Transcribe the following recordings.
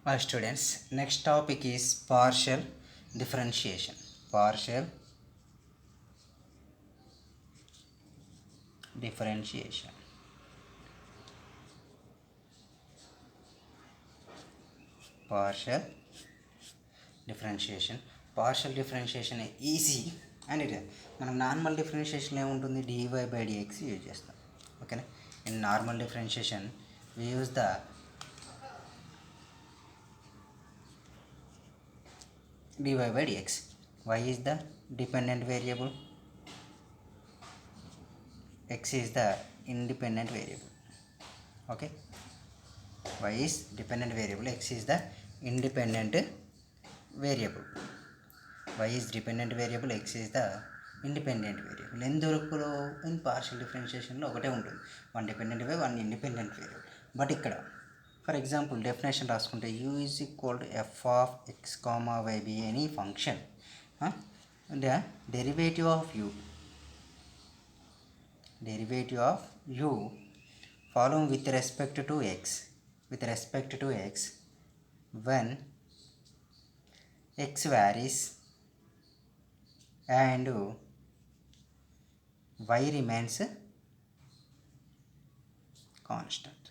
Hi students, next topic is partial differentiation. Partial differentiation. Partial differentiation. Partial differentiation easy and ఇది మనం normal differentiation ఏముంటుంది dy/dx use చేస్తాం. ఓకేనా, in normal differentiation we use the dy/dx. y is the dependent variable, x is the independent variable. Okay, y is dependent variable, x is the independent variable. y is dependent variable, x is the independent variable. ఎందులో in partial డిఫరెన్షియేషన్లో ఒకటే ఉంటుంది, one dependent way one independent variable. But ఇక్కడ for example definition రాసుకుంటే u is equal to f of x comma y be any function the derivative of u following with respect to x when x varies and y remains constant.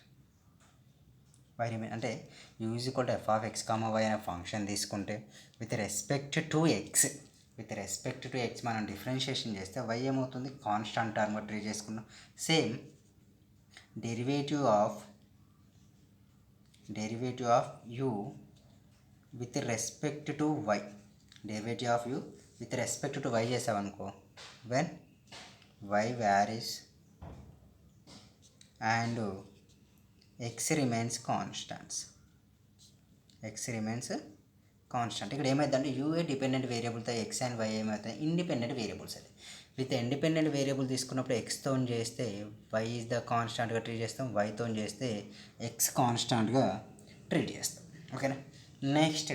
అంటే u is equal to f of x comma y అనే function తీసుకుంటే with respect to x మనం differentiation చేస్తే y ఏమవుతుంది, constant టర్మ్గా treat చేసుకున్నాం. Same derivative of u with respect to y, derivative of u with respect to y చేసామనుకో, when y varies and x remains constant. ఇక్కడ ఏమైందంటే u a dependent వేరియబుల్తో x and y ఏమవుతాయి, independent variables. అది with independent variable తీసుకున్నప్పుడు ఎక్స్తో చేస్తే why is the కాన్స్టాంట్గా treat చేస్తాం, వైతో చేస్తే ఎక్స్ కాన్స్టాంట్గా ట్రీట్ చేస్తాం. ఓకేనా, నెక్స్ట్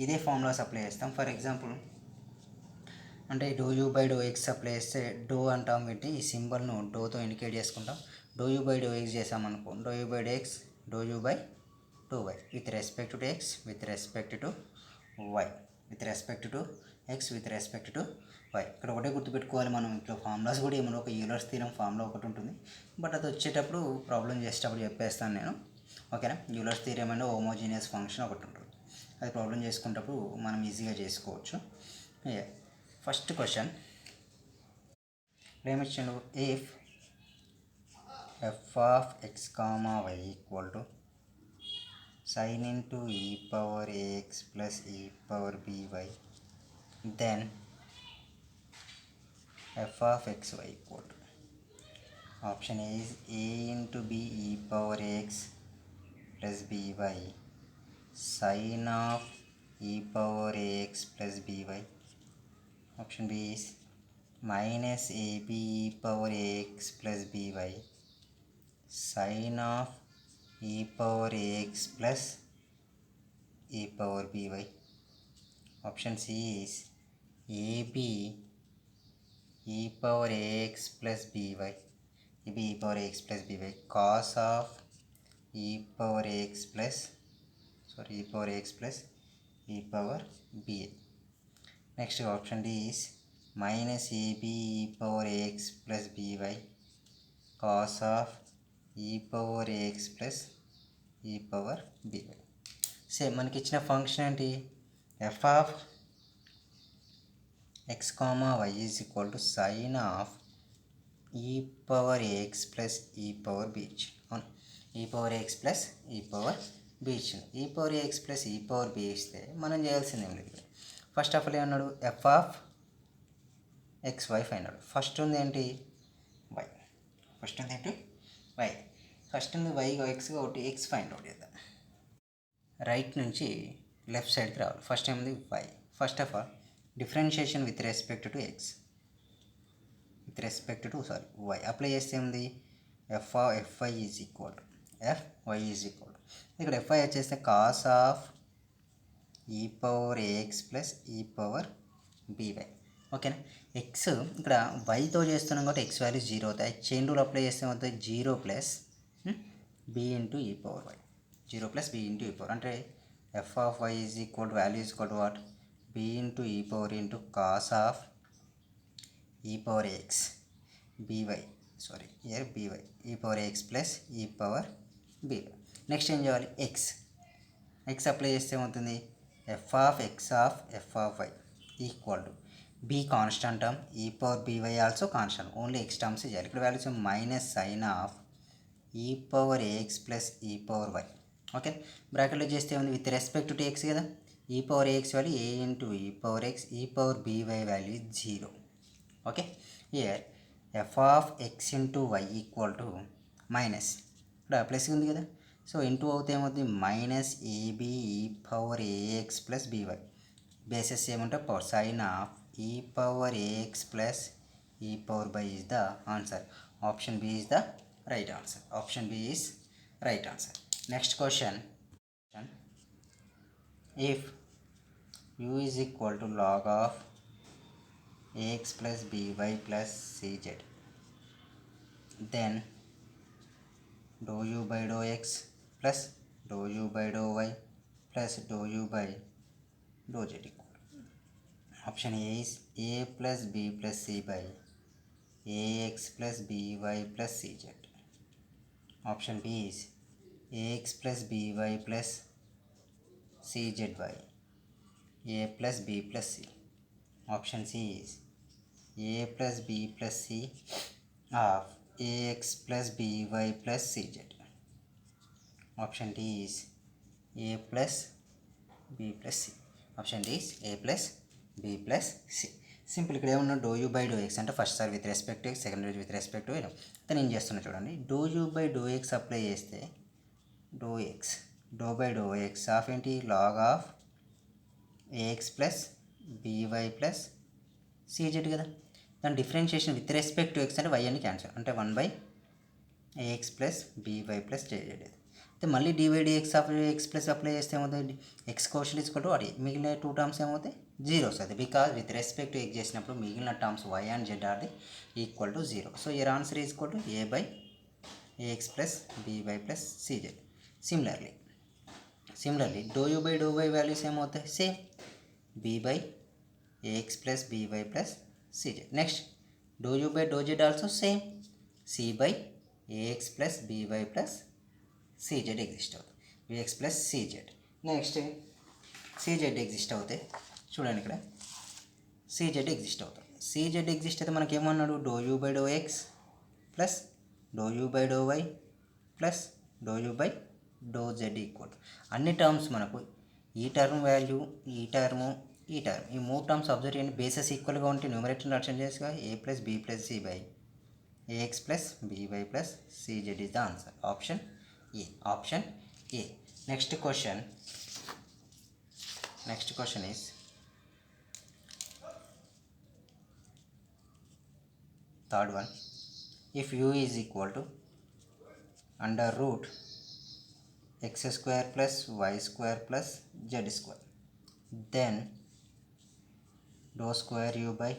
ఇదే ఫార్ములాస్ అప్లై చేస్తాం. ఫర్ ఎగ్జాంపుల్ అంటే ∂u/∂x అప్లై చేస్తే డో అంటాం, పెట్టి ఈ సింబల్ను డోతో ఇండికేట్ చేసుకుంటాం. ∂u/∂x చేసామనుకో, ∂u/x ∂u/2y with respect to x with respect to y with respect to x with respect to y. ఇక్కడ ఒకటే గుర్తుపెట్టుకోవాలి, మనం ఇట్లా ఫార్ములాస్ కూడా ఏమన్నా ఒక యూలర్స్ థీరం ఫార్ములా ఒకటి ఉంటుంది, బట్ అది వచ్చేటప్పుడు ప్రాబ్లం చేసేటప్పుడు చెప్పేస్తాను నేను. ఓకేనా, యూలర్స్ థీరం అంటే హోమోజీనియస్ ఫంక్షన్ ఒకటి ఉంటుంది, అది ప్రాబ్లం చేసుకునేటప్పుడు మనం ఈజీగా చేసుకోవచ్చు. ఫస్ట్ క్వశ్చన్ ఏమిచ్చాడు, if f of x comma y equal to sin into e power ax plus e power by, then f of xy equal to, option A is a into b e power ax plus by sin of e power ax plus by. Option B is minus ab e power ax plus by sin of e power ax plus e power by. Option C is ab e power ax plus by, ab e power ax plus by cos of e power ax plus e power ax plus e power ba. Next option D is minus ab e power ax plus by cos of e power ax plus e power by. Same మనకి ఇచ్చిన function ఏంటి, f of x comma y is equal to sine of e power AX plus e power b ఇచ్చింది. అవును, e power AX plus e power b ఇచ్చింది. E power AX plus e power b ఇస్తే మనం చేయాల్సింది ఏం లేదు. First of all ఏమన్నాడు, f of x y find out. First ఉంది ఏంటి, వై. ఫస్ట్ ఉంది ఏంటి, వై. ఫస్ట్ ఉంది వై ఎక్స్ కాబట్టి ఎక్స్ ఫైండ్ అవుట్ చేద్దాం. రైట్ నుంచి లెఫ్ట్ సైడ్కి రావాలి. ఫస్ట్ ఏముంది, y. First of all differentiation with respect to x with respect to y apply చేస్తే ఏముంది, f i is equal to f y is equal to, ఇక్కడ ఎఫ్ఐ వచ్చేస్తే cos of e power AX plus e power by. ఓకేనా, x ఇక్కడ వైతో చేస్తున్నాం కాబట్టి x values 0 అవుతాయి. చైన్ రూల్ అప్లై చేస్తే అవుతుంది 0 plus b into e power y, 0 plus b into e power అంటే f of y is equal to value is equal to what? b into e power into cos of e power x by, sorry here by, e power x plus e power by. Next ఏం చేయాలి? X apply చేస్తే ఏమవుతుంది? F of y equal to b constant term, e power b y also constant, only x terms చేయాలి. ఇక్కడ values minus sine of e power AX plus e power y. Okay, బ్రాకెట్లో చేస్తే ఉంది with respect to x కదా. E power a x value a into e power x, e power b y value 0. Okay, here f of x into why equal to minus, ఇక్కడ plus ఉంది కదా, so into అవుతే ఏమవుతుంది? Minus ab e power AX plus by. Bases ఏమంటారు? Power sine of e power AX plus e power by is the answer. Option b is the right answer. Option b is right answer. Next question, if u is equal to log of ax plus by plus cz, then dou u by dou x plus dou u by dou y plus dou u by dou z equal. Option A is a plus b plus c by ax plus by plus cz. Option B is ax plus by plus cz by a plus b plus c. Option C is a plus b plus c of ax plus by plus cz. Option D is a plus b plus c. Option D is a plus b plus c. Simple ఇక్కడ ఏమన్నా doe u by do x అంటే first sir with respect to x, second with respect to అయితే నేను చేస్తున్నా చూడండి. Doe u by do x apply చేస్తే doe x, doe by do x of ఏంటి? Log of a x plus b y plus సీజెడ్ కదా. దాని differentiation with respect to x అంటే వై అని క్యాన్సల్, అంటే 1/ఏఎక్స్ ప్లస్ బీవై ప్లస్ జేజెడ్. అయితే మళ్ళీ d y dx of X plus apply చేస్తే ఏమవుతుంది? ఎక్స్ కోషన్ ఈక్వల్ టు అది మిగిలిన 2 టర్మ్స్ ఏమవుతాయి? 0 వస్తుంది. Because with respect to x చేసినప్పుడు మిగిలిన terms y and z are the equal to 0. So your answer is equal to a/ఏఎక్స్ ప్లస్ బీవై ప్లస్ సీజెడ్. Similarly doe u by do y values ఏమవుతాయి? Same, b by ax plus by plus cz. Next, dou u by dou z also same, c by ax plus by plus cz exist అవుతుంది. vx plus cz. నెక్స్ట్ cz exist అవుతాయి చూడండి, ఇక్కడ cz exist అవుతుంది. cz exist అయితే మనకి ఏమన్నాడు? Do u by do x plus do u by do y plus do u by do z equal. అన్ని టర్మ్స్ మనకు ఈ టర్మ్ వాల్యూ, ఈ టర్ము, ఈ టర్మ్, ఈ 3 టర్మ్స్ అబ్జర్వ్ చేయండి. బేసెస్ ఈక్వల్గా ఉంటే న్యూమరేటర్ అర్థం చేసుగా a plus b plus c by a x plus b y plus సీజెడ్ is the answer. Option A. Option A. Next question is third one. If u is equal to under root x square plus y square plus z square, then dou square u by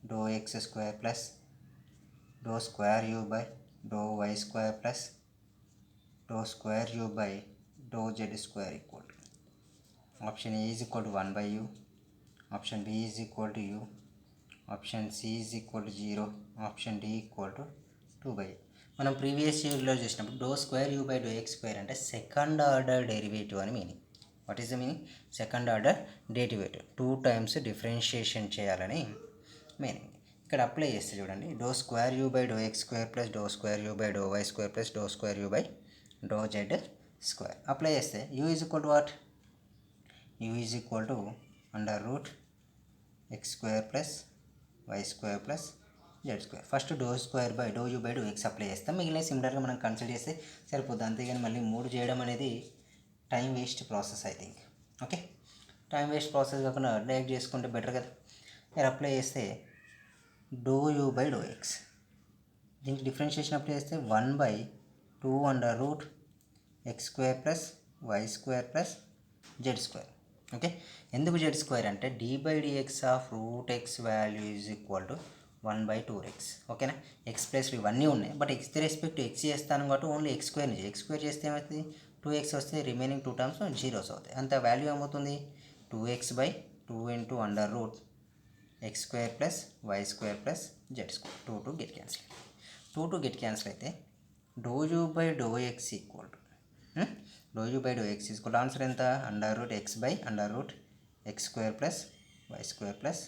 dou x square plus dou square u by dou y square plus dou square u by dou z square equal to. Option A is equal to 1 by u, option B is equal to u, option C is equal to 0, option D equal to 2 by u. మనం previous ఇయర్లో చేసినప్పుడు doe square u by do x square అంటే second order derivative అని meaning. What is the meaning? Second order derivative, 2 times differentiation చేయాలని meaning. ఇక్కడ apply చేస్తే చూడండి, doe square u by do x square plus do square u by do y square plus do square u by do z square. Apply చేస్తే u is equal to what? U is equal to under root x square plus y square plus z square. First do square by do u by do x apply చేస్తాం, మిగిలిన సిమిలర్గా మనం consider చేస్తే సరిపోద్ది. అంతేగాని మళ్ళీ 3 చేయడం అనేది time waste process I think. Okay, time waste process కాకుండా డైరెక్ట్ చేసుకుంటే బెటర్ కదా. మీరు అప్లై చేస్తే do u by do x, దీనికి డిఫరెన్షియేషన్ అప్లై చేస్తే 1/2 under root x square plus y square plus z square. Okay, ఎందుకు జెడ్ స్క్వేర్ అంటే d by dx of root x value is equal to 1/2x. ఓకేనా, X plus ఇవన్నీ ఉన్నాయి, but X respect X చేస్తాను కాబట్టి only X square నుంచి X square చేస్తే ఏమవుతుంది? 2x వస్తే రిమైనింగ్ 2 టర్మ్స్ జీరోస్ అవుతాయి. అంత వాల్యూ ఏమవుతుంది 2x/2 into under root x square plus y square plus z square. 2 get cancel. 2 get cancel అయితే ∂u/∂x equal to ∂u/∂x equal answer ఎంత under root x/ఎక్స్ square plus y square plus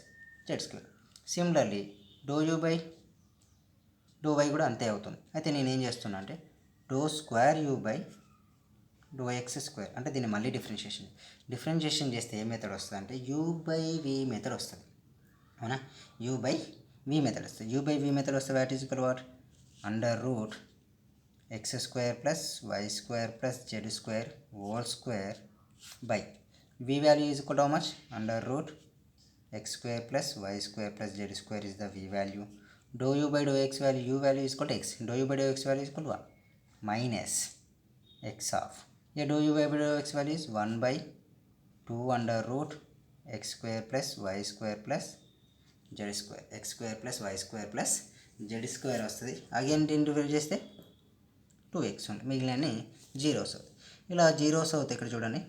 z square. Similarly ∂u/∂y కూడా అంతే అవుతుంది. అయితే నేను ఏం చేస్తున్నా అంటే ∂2u/∂x² అంటే దీన్ని మళ్ళీ డిఫరెన్షియేషన్ చేస్తే ఏ మెథడ్ వస్తుంది అంటే u/v మెథడ్ వస్తుంది. అవునా, u/v మెథడ్ వస్తుంది. u/v మెథడ్ వస్తే what is equal what under root x² plus y square plus z square whole square by v value is equal how much under root x² plus y square plus z square is the v value. ∂u/∂x value u value is equal to x. ∂u/∂x value is equal to 1 minus x of. Here ∂u/∂x value is 1/2 under root x square plus y square plus z square. x square plus y square plus z square వస్తుంది. Again integrate చేస్తే 2x ఉంది, మిగిలిన zeros అవుతాయి. ఇలా zeros అవుతాయి. ఇక్కడ చూడండి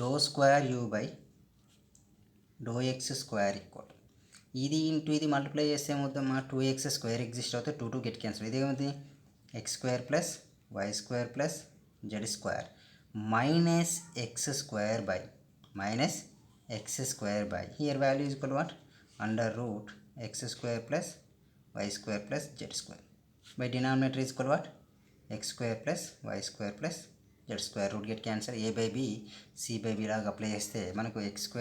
∂2u/∂x² equal ఇది ఇంటూ ఇది మల్టిప్లై చేస్తే ఏమవుతుందమ్మా 2x² ఎగ్జిస్ట్ అవుతుంది. 2 గెట్ క్యాన్సిల్. ఇది ఏమవుతుంది x² plus y square plus z square minus x² by here value is equal what under root x² plus y square plus z square by denominator is equal what x² plus y square plus z square. Root get cancel. a/b c/b లాగా apply చేస్తే మనకు x²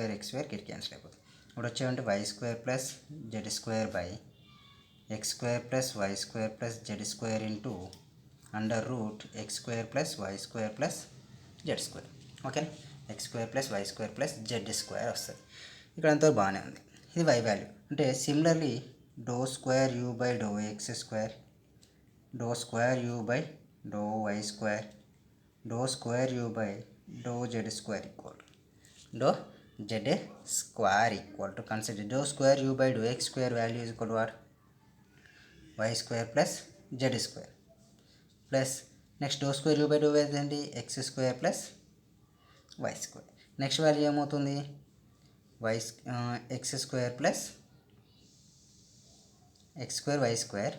get cancel అయిపోతుంది. ఇప్పుడు వచ్చేవంటే y square plus z square by x² plus y square plus z square into under root x² plus y square plus z square. Okay, x² plus y square plus z square వస్తుంది. ఇక్కడ అంతా బాగానే ఉంది. ఇది y value. అంటే similarly ∂2u/∂x², ∂2u/∂y² ∂2u/∂z² equal to consider ∂2u/∂x² value is equal what y square plus z square plus next ∂2u/∂y ఏంటి x² plus y square. Next value ఏమవుతుంది x² plus x² y square.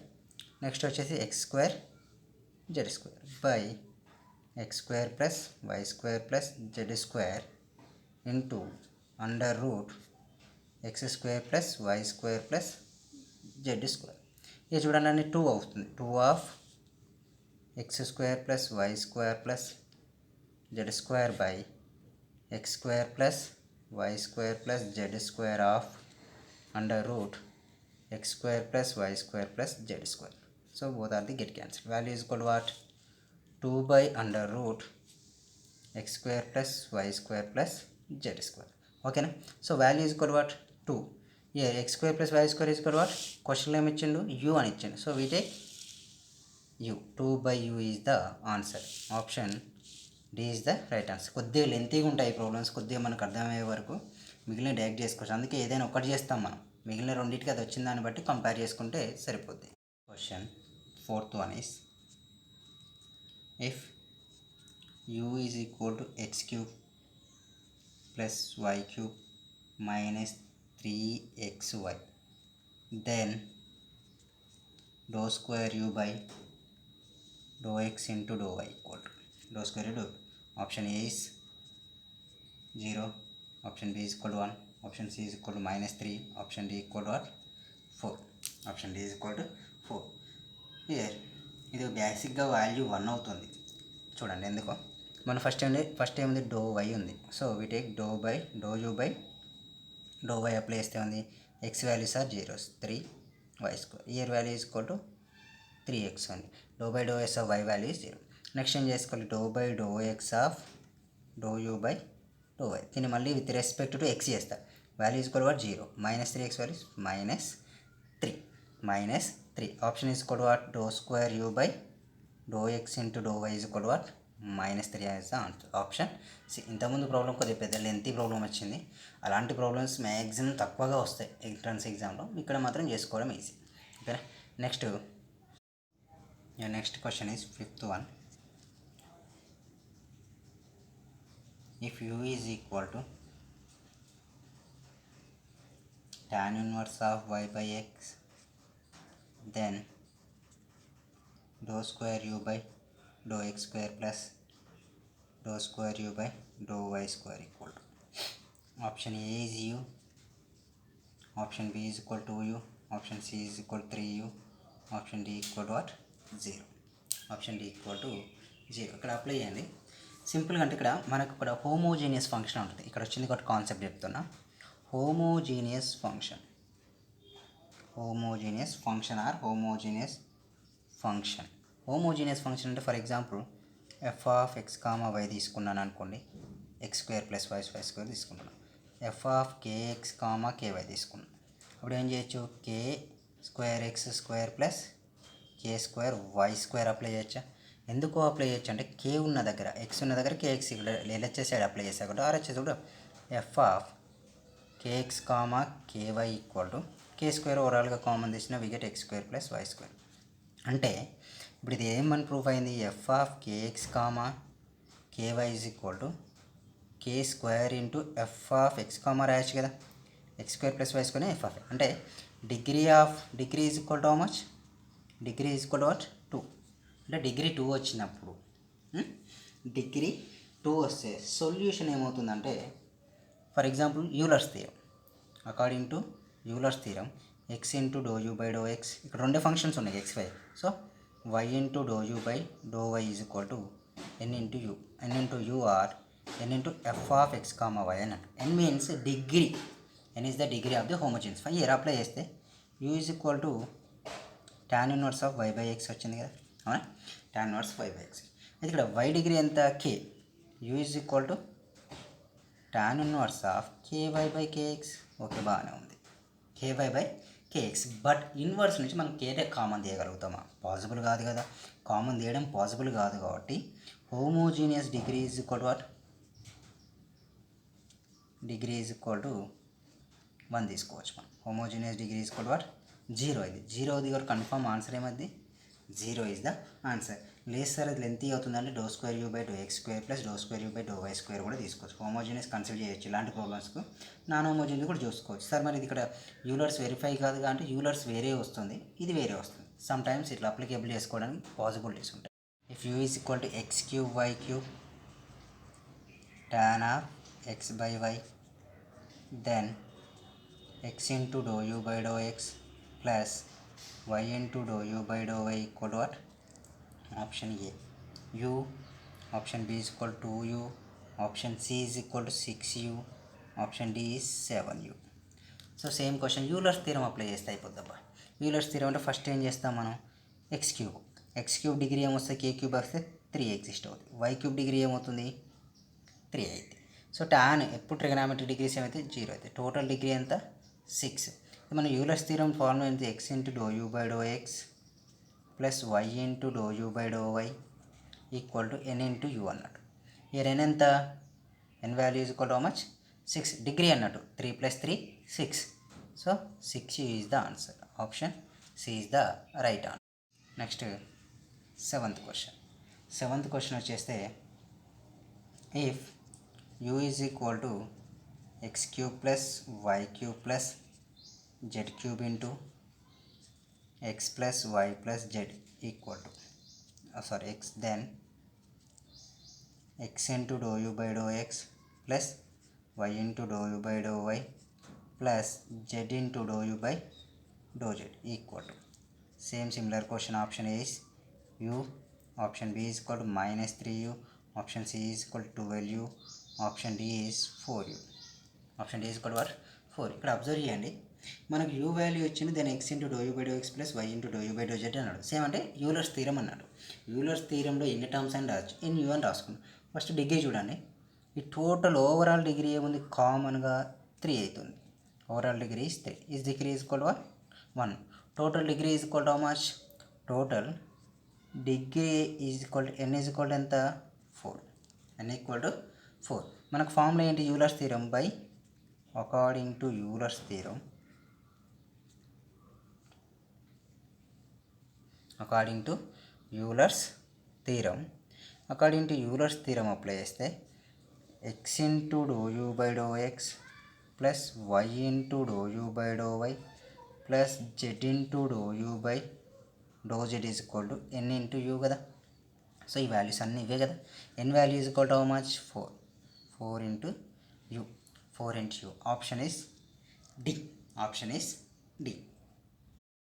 Next వచ్చేసి x² z square by x² plus y square plus z square into under root x² plus y square plus z square. ఇది చూడండి అన్ని 2 అవుతుంది. 2 of x² plus y square plus z square by x² plus y square plus z square of under root x² plus y square plus z square. So both are the get cancel. Value is equal what 2 under root x² plus y square plus z square. ఓకేనా. So value is equal what 2. Here x² plus y square is equal what క్వశ్చన్లో ఏమి ఇచ్చిండు u అని ఇచ్చిండు. So we take u. 2/u is the answer. Option D is the right answer. కొద్దిగా లెంతీగా ఉంటాయి problems, కొద్దిగా మనకు అర్థమయ్యే వరకు మిగిలిన డైరెక్ట్ చేసుకోవచ్చు. అందుకే ఏదైనా ఒకటి చేస్తాం మనం, మిగిలిన రెండింటికి అది వచ్చిన దాన్ని బట్టి కంపేర్ చేసుకుంటే సరిపోద్ది. Question 4th one is if u is equal to x³ plus y³ minus 3xy then ∂2u/∂x into ∂y equal to ∂2u/∂y. Option A is 0, option B is equal to 1, option C is equal to -3, option D equal to what 4. Option D is equal to 4. Here ఇది బేసిక్గా value 1 అవుతుంది. చూడండి ఎందుకో మన first ఏముంది ∂y ఉంది. So we take ∂u/∂y apply చేస్తే ఉంది x values are zeros 3y². Here value is equal to 3x ఉంది. ∂u/∂s of y value is 0. Next ఏం చేసుకోవాలి ∂u/∂x ఆఫ్ ∂u/∂y. దీన్ని మళ్ళీ విత్ రెస్పెక్ట్ టు x చేస్తా. Value is equal what 0 -3x values -3. Option is equal what ∂2u/∂x into ∂y is equal what -3 as the answer. Option c. ఇంతకుముందు problem కొద్దిగా పెద్ద lengthy problem వచ్చింది. అలాంటి problems maximum తక్కువగా వస్తాయి ఎంట్రన్స్ ఎగ్జామ్లో. ఇక్కడ మాత్రం చేసుకోవడం ఈజీ. ఓకేనా. Next question is 5th one. if u is equal to tan inverse of y by x, then dou square u by dou x square plus dou square u by dou y square equal to, option A is u, option B is equal to u, option C is equal to 3u, option D equal to what? 0. Option D equal to 0. ఇక్కడ apply చేయండి సింపుల్గా. అంటే ఇక్కడ మనకు ఇక్కడ homogeneous function ఉంటుంది. ఇక్కడ వచ్చింది ఒకటి కాన్సెప్ట్ చెప్తున్నా. Homogeneous function or homogeneous function. Homogeneous function అంటే for example f of x comma y తీసుకున్నాను అనుకోండి, x square plus y square తీసుకుంటున్నాను. F of k x comma k y తీసుకున్నాను. అప్పుడు ఏం చేయొచ్చు, k square x square plus k square y square apply చేయొచ్చా? ఎందుకు అప్లై చేయొచ్చు అంటే కే ఉన్న దగ్గర ఎక్స్ ఉన్న దగ్గర కేఎక్స్ ఇక్కడ ఎల్హెచ్ఎస్ సైడ్ అప్లై చేసా కూడా ఆర్హెచ్ఎస్ కూడా f of k x comma k y equal to k square ఓవరాల్గా కామన్ తీసిన we get x square plus y square. అంటే ఇప్పుడు ఇది ఏమని ప్రూఫ్ అయింది, f of k x comma k y is equal to k square into f of x comma రాయొచ్చు కదా, x square plus y square f of. అంటే degree is equal to how much, degree is equal to what 2. అంటే degree 2 వచ్చినప్పుడు degree 2 వస్తే solution ఏమవుతుందంటే for example Euler's theorem. According to Euler's theorem x into do u by do x, ఇక్కడ రెండే functions ఉన్నాయి x y. So y into do u by do y is equal to n into u, n into u or n into f of x comma y అన్నట్టు. N means degree, n is the degree of the homogeneous function. Here apply చేస్తే u is equal to tan inverse of y by x వచ్చింది కదా, అవునా, tan inverse y by x. అయితే ఇక్కడ y degree ఎంత, k, u is equal to tan inverse of k y by k x. Okay, బాగానే ఉంది, k y by k x. But inverse నుంచి మనం కేటే కామన్ తీయగలుగుతామా? పాసిబుల్ కాదు కదా, కామన్ తీయడం పాసిబుల్ కాదు. కాబట్టి homogeneous degree is equal to what, degree is equal to 1 తీసుకోవచ్చు మనం. Homogeneous degree is equal to what, 0. ఇది 0 దగ్గర కన్ఫర్మ్ ఆన్సర్ ఏమది, 0 ఈజ్ ద ఆన్సర్. లేదు సార్ అది లెంతీ అవుతుందంటే do square u by do x square plus do square u by do y square కూడా తీసుకోవచ్చు. హోమోజీనియస్ కన్సిడర్ చేయొచ్చు ఇలాంటి ప్రాబ్లమ్స్కు. నాన్ హోమోజీనియస్ కూడా చూసుకోవచ్చు. సార్ మరి ఇది ఇక్కడ యూలర్స్ వెరిఫై కాదు అంటే యూలర్స్ వేరే వస్తుంది, ఇది వేరే వస్తుంది. సమ్ టైమ్స్ ఇట్లా అప్లికేబుల్ చేసుకోవడానికి పాసిబిలిటీస్ ఉంటాయి. If u is equal to x cube y cube tan of x by y, then x into dou u by dou x plus y into dou u by dou y equal to what? Option A u, option B is equal to 2u, option C is equal to 6u, option D is 7u. So same question Euler's theorem apply చేస్తే అయిపోద్దబ్బా. Euler's theorem అంటే first ఏం చేస్తాం మనం, X cube degree ఏమొస్తుంది, కే cube వస్తే 3 exist అవుతుంది. Y cube degree ఏమవుతుంది, 3 అయితే. సో టాన్ ఎప్పుడు ట్రిగనామెట్రిక్ డిగ్రీస్ ఏమైతే 0 అయితే. టోటల్ డిగ్రీ ఎంత, 6. మన యూలర్స్ థీరం ఫార్ములా ఏంటి, x into do u by do x plus y into do u by do y equal to n into u అన్నట్టు. Here n ఎంత, n value is equal to how much, 6. Degree అన్నట్టు 3 + 3 6. So 6 is the answer. Option c is the right answer. Next seventh question వచ్చేస్తే if u is equal to x cube plus y cube plus z cube into x plus y plus z equal to x, then x into dou u by dou x plus y into dou u by dou y plus z into dou u by dou z equal to similar question. Option A is u, option B is equal to -3u, option C is equal to 12u, option D is 4u. Option D is equal to what, 4. ఇక్కడ observe చేయండి, మనకు u value వచ్చింది, దాని x into do u by do x plus y into do u by do z అన్నాడు. Same అంటే Euler's theorem అన్నాడు. Euler's థీరంలో ఎన్ని టర్మ్స్ అని రావచ్చు, ఎన్ యూ అని రాసుకున్నాం. ఫస్ట్ డిగ్రీ చూడండి, ఈ టోటల్ ఓవరాల్ డిగ్రీ ఏముంది, కామన్గా 3 అవుతుంది. Overall degree is 3. Is degree is equal to 1. Total degree is equal to how much, total degree is equal to n is equal to ఎంత, 4. N equal to 4. మనకు formula ఏంటి, Euler's theorem by according to Euler's theorem, according to Euler's theorem apply చేస్తే x into dou u by dou x plus y into dou u by dou y plus z into dou u by dou z is equal to n into u కదా. So ఈ values అన్నీ ఇవే కదా. n value is equal to how much? 4 into u. 4 into u. Option is D. Option is D.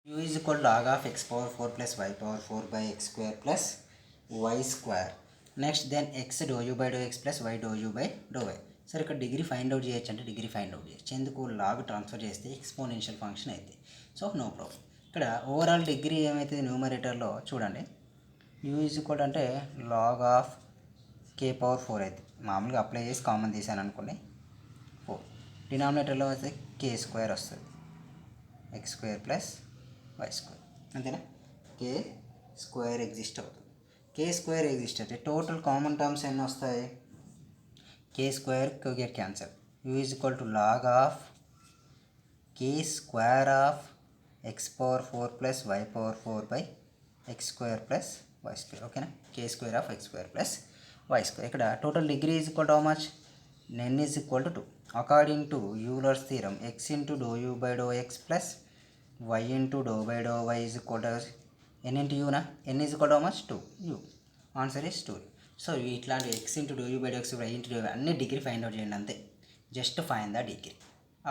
u is equal to log of x power 4 plus y power 4 by x square plus y square. Next then x dow u by do x plus y dow u by do y. సరే ఇక్కడ degree find out చేయొచ్చు అంటే degree find out చేయొచ్చు. ఎందుకు? Log transfer చేస్తే exponential function అవుతుంది. So no problem. ఇక్కడ overall degree ఏమవుతుంది న్యూమరేటర్లో చూడండి. యూ ఈజ్ ఈక్వల్ అంటే లాగ్ ఆఫ్ కే పవర్ 4 అవుతుంది. మామూలుగా అప్లై చేసి కామన్ తీసాను అనుకోండి 4. డినామినేటర్లో వస్తే కే స్క్వేర్ వస్తుంది. X square plus y square అంతేనా. కే స్క్వేర్ ఎగ్జిస్ట్ అవుతుంది. కే స్క్వేర్ ఎగ్జిస్ట్ అయితే టోటల్ కామన్ టర్మ్స్ ఎన్ని వస్తాయి? K square get cancel. U is equal to log of k square of x power 4 plus y power 4 by x square plus y square. ఓకేనా. K square of x square plus y square. ఇక్కడ total degree is equal to how much? n is equal to 2. According to Euler's theorem x into do u by do x plus y into dou by dou y is equal to n into u na. n is equal to how much? 2 u. Answer is 2. So ఇట్లాంటి x into dou u by dou x y into dou y అన్ని degree find out చేయండి అంతే. Just find the degree,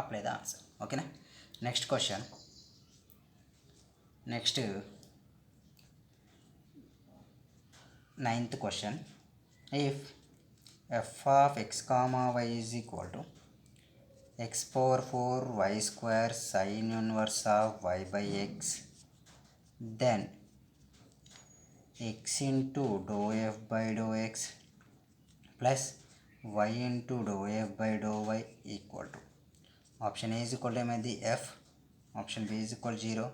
apply the answer. ఓకేనా. Next question. Next 9th question. If f of x comma y is equal to x power 4 y square sin inverse of y by x, then x into dou f by dou x plus y into dou f by dou y equal to, option A is equal to f, option B is equal to 0,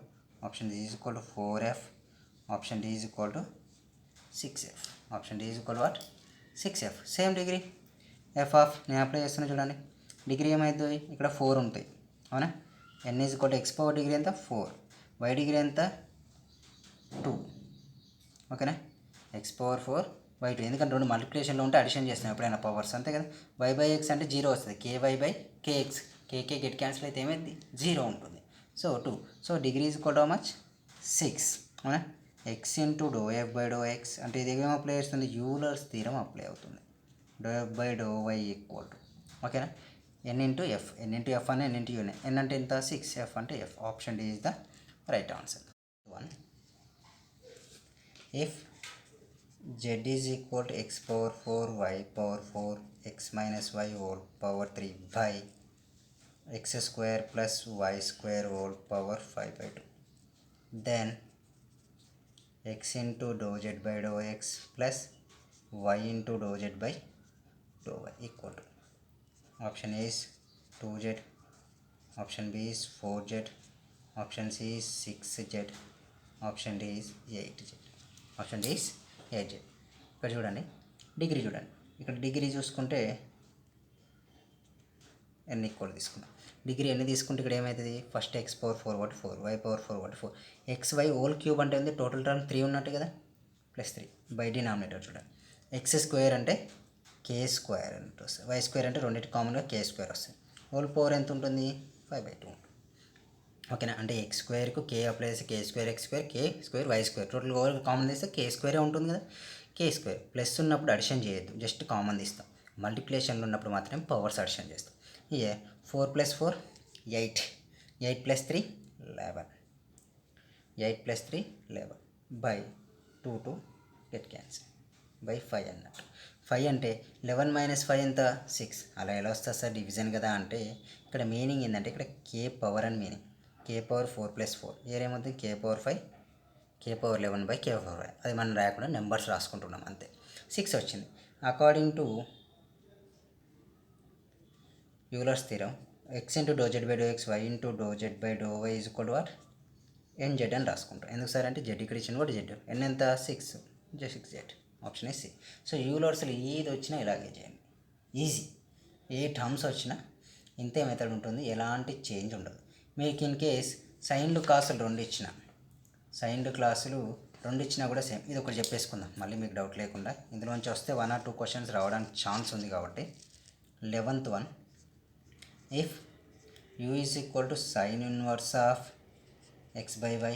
option C is equal to 4f, option D is equal to 6f. option D is equal to what? 6f. Same degree f of నేను apply చేస్తున్నా చూడండి. Degree ఏమవుతుంది? ఇక్కడ 4 ఉంటాయి అవునా. n is equal to x power degree ఎంత? 4. Why degree ఎంత? 2. ఓకేనా. X power 4 by 2. ఎందుకంటే రెండు మల్టిప్లికేషన్లో ఉంటే అడిషన్ చేస్తున్నాం ఎప్పుడైనా పవర్స్ అంతే కదా. వై బై ఎక్స్ అంటే 0 వస్తుంది. K y by k x. K k get cancel అయితే ఏమైంది? 0 ఉంటుంది. So 2. So degree is equal to how much? 6 అవునా. X into dow f by do x అంటే ఇది ఏమేమి అప్లై చేస్తుంది? యూలర్స్ థీరం అప్లై అవుతుంది. Dow f by do y equal to, ఓకేనా, n into f. N into f అని n into యూనే. ఎన్ అంటే ఎంత? 6. ఎఫ్ అంటే f. Option D is the right answer. 1. If z is equal to x power 4 y power 4 x minus y whole power 3 by x square plus y square whole power 5 by 2, then x into dou z by dou x plus y into dou z by dou y equal to, option A is 2z, option B is 4z, option C is 6z, option D is 8z. option D is 8z. ఇక్కడ చూడండి degree చూడండి. ఇక్కడ degree చూసుకుంటే n equal తీసుకున్నాం. Degree ఎన్ని తీసుకుంటే ఇక్కడ ఏమవుతుంది? ఫస్ట్ ఎక్స్ పవర్ 4 ఒకటి 4, వై పవర్ 4 ఒకటి 4, ఎక్స్ వై హోల్ క్యూబ్ అంటే ఉంది. టోటల్ టర్మ్ 3 ఉన్నట్టు కదా, ప్లస్ 3 బై డినామినేటర్ చూడండి. ఎక్స్ స్క్వేర్ అంటే కే స్క్వేర్ అంటే వస్తుంది. వై స్క్వేర్ అంటే రెండింటి కామన్గా కే స్క్వేర్ వస్తుంది. హోల్ పవర్ ఎంత ఉంటుంది? 5 by 2 ఉంటుంది. ఓకేనా. అంటే ఎక్స్ స్క్వేర్కు కే అప్లై చేస్తే k square x square, k square y square. Total over common తీస్తే కే స్క్వేరే ఉంటుంది కదా. కే స్క్వేర్ ప్లస్ ఉన్నప్పుడు అడిషన్ చేయొద్దు, జస్ట్ కామన్ తీస్తాం. మల్టిప్లికేషన్లో ఉన్నప్పుడు మాత్రమే పవర్స్ అడిషన్ చేస్తాం. ఇయే 4 + 4 8, 8 + 3 11, 8 + 3 11 బై 2 గెట్ క్యాన్సిల్ బై 5 అన్నట్టు. 5 అంటే 11 - 5 ఎంత? 6. అలా ఎలా వస్తుంది సార్? డివిజన్ కదా అంటే ఇక్కడ మీనింగ్ ఏంటంటే ఇక్కడ కే పవర్ అని మీనింగ్. కే పవర్ 4 + 4 ఏమవుతుంది? K power 5, k power 11 by k power 5. అది మనం రాయకుండా నెంబర్స్ రాసుకుంటున్నాం అంతే. 6 వచ్చింది. According to Euler's theorem x into do z by do x, y into do z by do y is equal to what? N z అని రాసుకుంటాం. ఎందుకు sir అంటే జెడ్ ఇక్కడ ఇచ్చిన కూడా జెడ్. ఎన్ ఎంత? 6, 6z. Option a c. So యూలర్స్లో ఏది వచ్చినా ఇలాగే చేయండి, ఈజీ. ఏ టర్మ్స్ వచ్చినా ఇంతే మెథడ్ ఉంటుంది, ఎలాంటి చేంజ్ ఉండదు. మీకు ఇన్ కేస్ సైన్లు క్లాసులు 2 ఇచ్చిన, సైన్లు క్లాసులు 2 ఇచ్చినా కూడా సేమ్. ఇది ఒకటి చెప్పేసుకుందాం మళ్ళీ మీకు డౌట్ లేకుండా. ఇందులోంచి వస్తే 1 or 2 క్వశ్చన్స్ రావడానికి ఛాన్స్ ఉంది కాబట్టి 11th one, if u is equal to sin inverse of x by y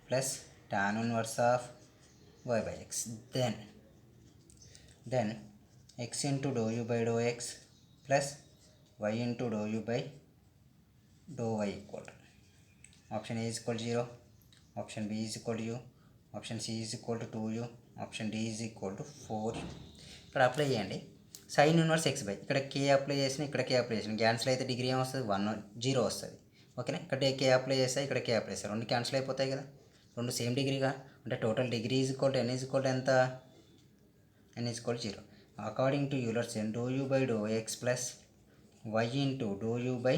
plus tan inverse of y by x, then x into dou u by dou x plus y into dou u by dou y equal to, option A is equal to 0, option B is equal to u, option C is equal to 2u, option D is equal to 4. ఇక్కడ apply చేయండి. Sine inverse X by, ఇక్కడ కే apply చేసిన, ఇక్కడ కే apply చేసిన, cancel అయితే degree ఏమొస్తుంది, 1 0 వస్తుంది. ఓకేనా, ఇక్కడ కే అప్లై చేస్తాయి, ఇక్కడ కే అప్లై చేస్తాయి, రెండు క్యాన్సిల్ అయిపోతాయి కదా, రెండు సేమ్ డిగ్రీగా. అంటే total degree is equal to n is equal to ఎంత, n is equal to 0. According to Euler's do u by do x plus y into do u by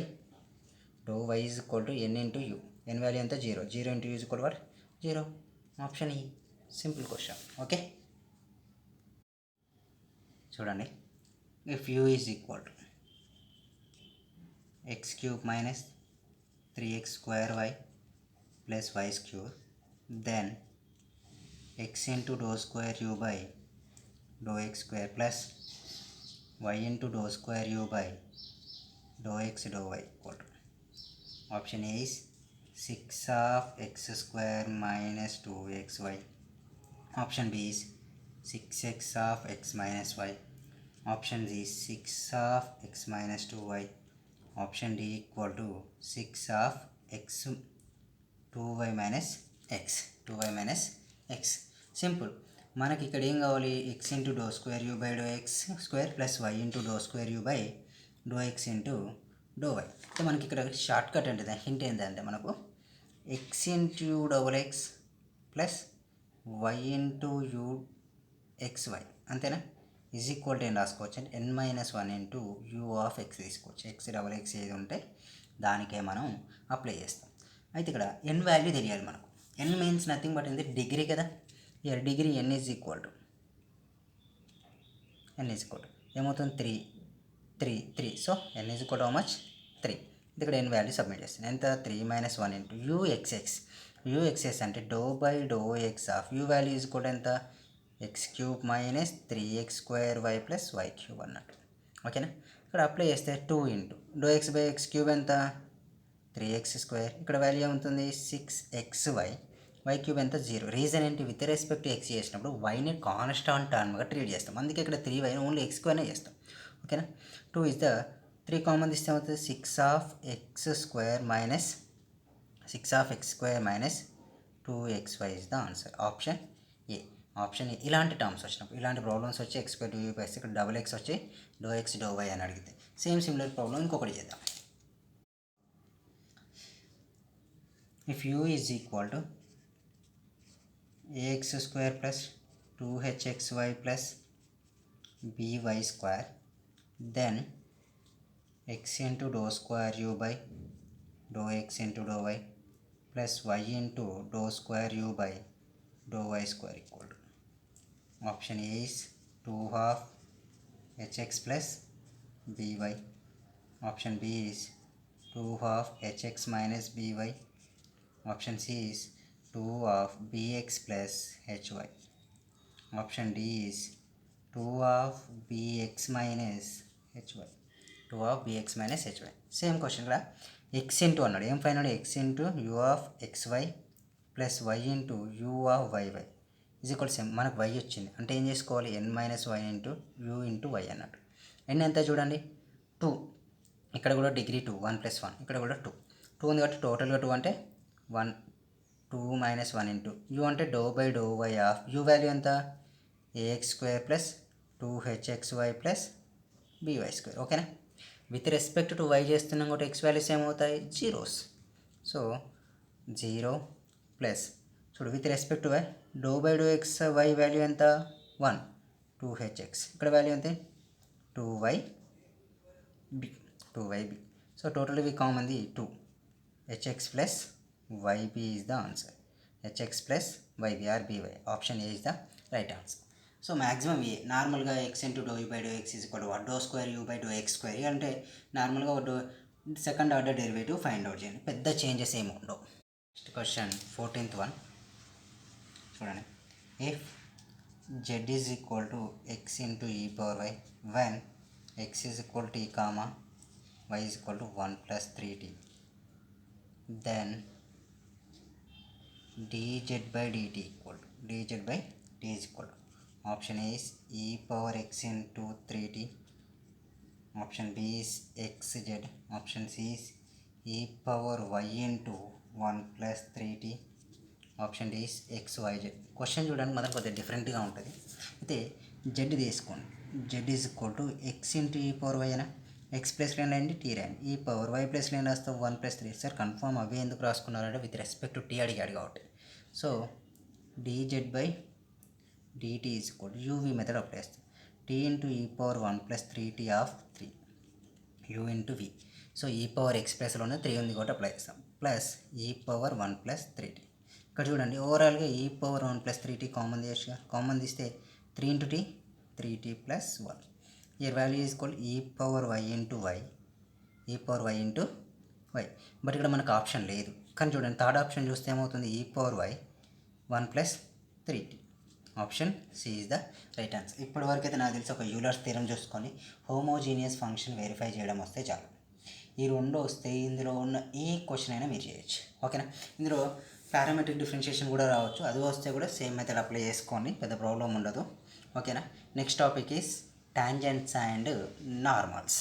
do y is equal to n into u. N value ఎంత, 0. 0 into u is equal to what, 0. Option e. Simple question. Okay, చూడండి. If u is equal to x cube minus 3x square y plus y cube, then x into dow square u by do x square plus y into dow square u by do x dow y equal to, option a is 6 of x square minus 2xy. Option B is 6x of x minus y. Option C is 6 of x minus 2y. Option D equal to 6 of x 2y minus x. 2y minus x. Simple. మనకి ఇక్కడ ఏం కావాలి, x into dow square u by do x square plus y into dow square u by do x into dow y. అంటే మనకి ఇక్కడ short cut అంటే hint ఏంటంటే మనకు x into u double x plus y into u x y, అంతేనా, is equal to ఏం రాసుకోవచ్చు అంటే n - 1 into u of x తీసుకోవచ్చు. ఎక్స్ డబుల్ ఎక్స్ ఏది ఉంటే దానికే మనం అప్లై చేస్తాం. అయితే ఇక్కడ n వాల్యూ తెలియాలి మనకు. n మీన్స్ నథింగ్ బట్ ఇది డిగ్రీ కదా, year degree n is equal to ఏమవుతుంది, 3. So n is equal to how much, 3. ఇక్కడ n వాల్యూ సబ్మిట్ చేస్తాను. ఎంత, 3 - 1 ఇంటూ యూఎక్స్ఎక్స్ అంటే do by do x of u value is equal to ఎంత, x cube minus 3x square y plus y cube అన్నట్టు. ఓకేనా, ఇక్కడ apply చేస్తే 2 into do x by x cube ఎంత, 3x square, ఇక్కడ వాల్యూ ఏమవుతుంది 6xy, y cube ఎంత, 0. Reason ఏంటి, విత్ రెస్పెక్ట్ ఎక్స్ చేసినప్పుడు వైని కాన్స్టాంట్ టర్మ్గా ట్రీట్ చేస్తాం, అందుకే ఇక్కడ 3y ఓన్లీ ఎక్స్ స్క్వేర్నే చేస్తాం. ఓకేనా, 2 ఇస్ ద 3 కామన్ తీస్తే ఏమవుతుంది, 6 of x square minus 2xy is the answer. Option A. ఇలాంటి టర్మ్స్ వచ్చినప్పుడు, ఇలాంటి ప్రాబ్లమ్స్ వచ్చి ఎక్స్ స్క్వేర్ 2x, ఇక్కడ డబుల్ ఎక్స్ వచ్చి డో ఎక్స్ డో వై అని అడిగితే సేమ్ సిమిలర్ ప్రాబ్లం ఇంకొకటి చేద్దాం. If u is equal to ax square plus 2hxy plus by స్క్వేర్, then x into dou square u by dou x into dou y plus y into dou square u by dou y square equal to, option A is 2 half hx plus by, option B is 2 half hx minus by, option C is 2 half bx plus hy, option D is 2 half bx minus hy, 2 of bx minus hy. Same question ఇక్కడ x into అన్నాడు, ఏం fine, x into u of x y plus y into u of y y is equal same. మనకు y వచ్చింది అంటే ఏం చేసుకోవాలి, n - 1 into u into y అన్నట్టు. n ఎంత చూడండి, 2, ఇక్కడ కూడా డిగ్రీ 2, 1 + 1, ఇక్కడ కూడా 2 ఉంది కాబట్టి టోటల్గా 2 అంటే 1, 2 - 1 ఇంటూ యూ అంటే do by do y of u value ఎంత, ax square plus 2hxy plus by square. ఓకేనా, విత్ రెస్పెక్ట్ టు వై చేస్తున్నాం కాబట్టి ఎక్స్ వాల్యూస్ ఏమవుతాయి, జీరోస్. సో 0 ప్లస్ చూడు with respect to y dow by do x y value ఎంత, 1, 2hx, ఇక్కడ value ఎంత, 2yb. So total we common the 2, hx ప్లస్ yb is the answer. hx ప్లస్ yb are by, option a is the right answer. So maximum ఏ నార్మల్గా x into do u by do x is equal to do square u by do x square, అంటే నార్మల్గా second order derivative find out చేయండి, పెద్ద changes ఏమి ఉండవు. Next question 14th one చూడండి. If z is equal to x into e power y when x is equal to e comma y is equal to 1 plus 3t. Then dz by dt equal to dz by t is equal to, option A is e power x into 3t, option B is xz, option C is e power y into 1 plus 3t, option d is XYZ. Question చూడండి మాత్రం కొద్దిగా డిఫరెంట్గా ఉంటుంది. అయితే z తీసుకోండి, z is equal to x into e power y అయినా, x plus line రాయండి, t రాయండి, e power why plus line రాస్తాం 1 plus 3. సార్ కన్ఫర్మ్ అవే ఎందుకు రాసుకున్నారంటే విత్ రెస్పెక్ట్ టు టీ అడిగాడు కాబట్టి. So dz by dt is equal u v method apply చేస్తాం, t into e power 1 plus 3t of 3 u into v. So e power x ప్లస్లోనే 3 ఉంది కాబట్టి అప్లై చేస్తాం, plus e power 1 plus 3t. ఇక్కడ చూడండి ఓవరాల్గా e power 1 plus 3t common తీయచ్చు, common తీస్తే 3 into t 3t plus 1. ఇయర్ value is equal e power y into y, e power y into y. But ఇక్కడ మనకు ఆప్షన్ లేదు, కానీ చూడండి థర్డ్ ఆప్షన్ చూస్తే ఏమవుతుంది, e power y 1 plus 3t. Option c is the right answer. ఇప్పటివరకు అయితే నాకు తెలిసి ఒక యూలర్స్ థీరం చూసుకొని హోమోజీనియస్ ఫంక్షన్ వెరిఫై చేయడం వస్తే చాలు. ఈ రెండు వస్తే ఇందులో ఉన్న ఏ క్వశ్చన్ అయినా మీరు చేయొచ్చు. ఓకేనా, ఇందులో పారామెట్రిక్ డిఫరెన్షియేషన్ కూడా రావచ్చు, అది వస్తే కూడా సేమ్ మెథడ్ అప్లై చేసుకోండి, పెద్ద ప్రాబ్లం ఉండదు. ఓకేనా, next topic is tangents and normals.